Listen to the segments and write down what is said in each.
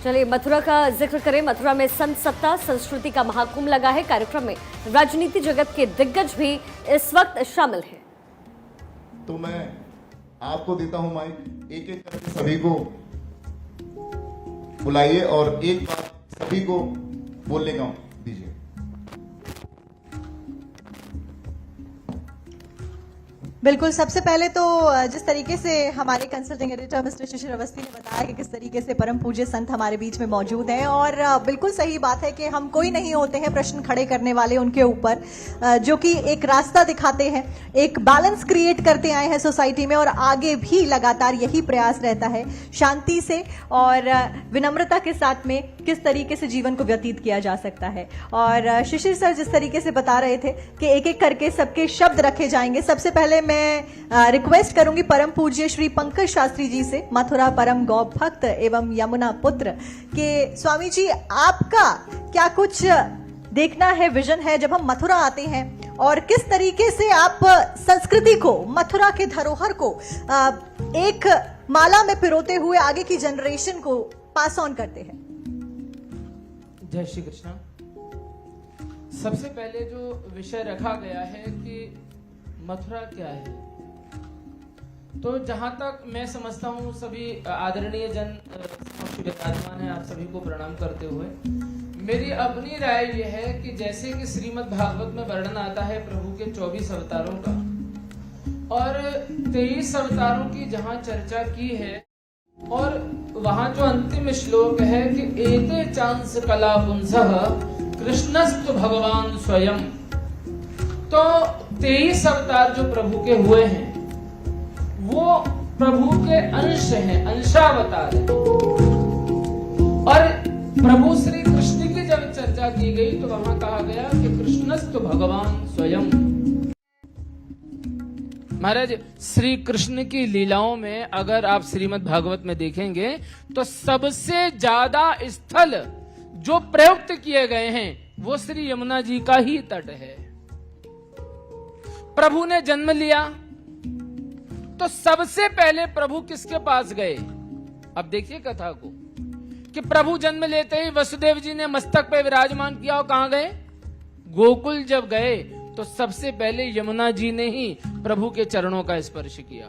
चलिए मथुरा का जिक्र करें। मथुरा में संत सत्ता संस्कृति का महाकुंभ लगा है। कार्यक्रम में राजनीति जगत के दिग्गज भी इस वक्त शामिल हैं। तो मैं आपको देता हूं माइक, एक एक करके सभी को बुलाइए और एक बार सभी को बोलने का दीजिए। बिल्कुल, सबसे पहले तो जिस तरीके से हमारे कंसल्टिंग एडिटर मिस्टर शिशिर अवस्थी ने बताया कि किस तरीके से परम पूज्य संत हमारे बीच में मौजूद हैं, और बिल्कुल सही बात है कि हम कोई नहीं होते हैं प्रश्न खड़े करने वाले उनके ऊपर, जो कि एक रास्ता दिखाते हैं, एक बैलेंस क्रिएट करते आए हैं सोसाइटी में, और आगे भी लगातार यही प्रयास रहता है शांति से और विनम्रता के साथ में किस तरीके से जीवन को व्यतीत किया जा सकता है। और शिशिर सर जिस तरीके से बता रहे थे कि एक एक करके सबके शब्द रखे जाएंगे, सबसे पहले मैं रिक्वेस्ट करूंगी परम पूज्य श्री पंकज शास्त्री जी से, मथुरा परम गौ भक्त एवं यमुना पुत्र के स्वामी जी, आपका क्या कुछ देखना है, विजन है जब हम मथुरा आते हैं, और किस तरीके से आप संस्कृति को, मथुरा के धरोहर को एक माला में पिरोते हुए आगे की जनरेशन को पास ऑन करते हैं। जय श्री कृष्ण। सबसे पहले जो विषय रखा गया है कि मथुरा क्या है, तो जहां तक मैं समझता हूं सभी आदरणीय जन विराजमान है, आप सभी को प्रणाम करते हुए मेरी अपनी राय यह है कि जैसे कि श्रीमद् भागवत में वर्णन आता है प्रभु के 24 अवतारों का, और 23 अवतारों की जहां चर्चा की है, और वहां जो अंतिम श्लोक है कि एते चांस कला पुंसः कृष्णस्तु भगवान स्वयं, तो 23 अवतार जो प्रभु के हुए हैं वो प्रभु के अंश हैं, अंशावतार हैं। और प्रभु श्री कृष्ण की जब चर्चा की गई तो वहां कहा गया कि कृष्णस्तु भगवान स्वयं। महाराज, श्री कृष्ण की लीलाओं में अगर आप श्रीमद् भागवत में देखेंगे तो सबसे ज्यादा स्थल जो प्रयुक्त किए गए हैं वो श्री यमुना जी का ही तट है। प्रभु ने जन्म लिया तो सबसे पहले प्रभु किसके पास गए? अब देखिए कथा को कि प्रभु जन्म लेते ही वसुदेव जी ने मस्तक पे विराजमान किया, और कहां गए? गोकुल जब गए तो सबसे पहले यमुना जी ने ही प्रभु के चरणों का स्पर्श किया।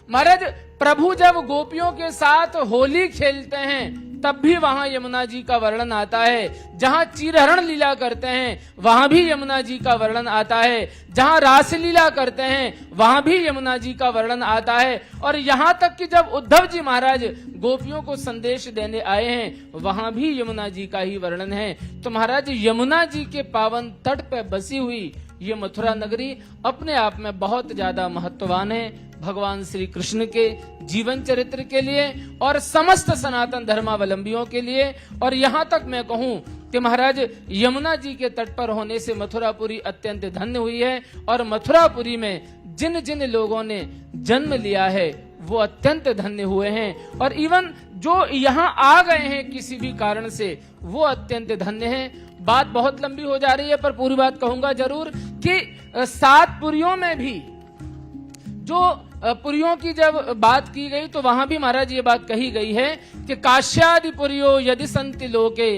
महाराज, प्रभु जब गोपियों के साथ होली खेलते हैं तब भी वहां यमुना जी का वर्णन आता है, जहां चीरहरण लीला करते हैं वहां भी यमुना जी का वर्णन आता है, जहां रास लीला करते हैं वहां भी यमुना जी का वर्णन आता है, और यहां तक कि जब उद्धव जी महाराज गोपियों को संदेश देने आए हैं वहां भी यमुना जी का ही वर्णन है। तो महाराज, यमुना जी के पावन तट पर बसी हुई ये मथुरा नगरी अपने आप में बहुत ज्यादा महत्ववान है भगवान श्री कृष्ण के जीवन चरित्र के लिए और समस्त सनातन धर्मावलंबियों के लिए। और यहाँ तक मैं कहूँ कि महाराज, यमुना जी के तट पर होने से मथुरापुरी अत्यंत धन्य हुई है, और मथुरापुरी में जिन जिन लोगों ने जन्म लिया है वो अत्यंत धन्य हुए हैं, और इवन जो यहाँ आ गए हैं किसी भी कारण से वो अत्यंत धन्य हैं। बात बहुत लंबी हो जा रही है पर पूरी बात कहूंगा जरूर कि 7 पुरियों में भी जो पुरियों की जब बात की गई तो वहां भी महाराज ये बात कही गई है कि काश्यादि पुरियो यदि संति लोके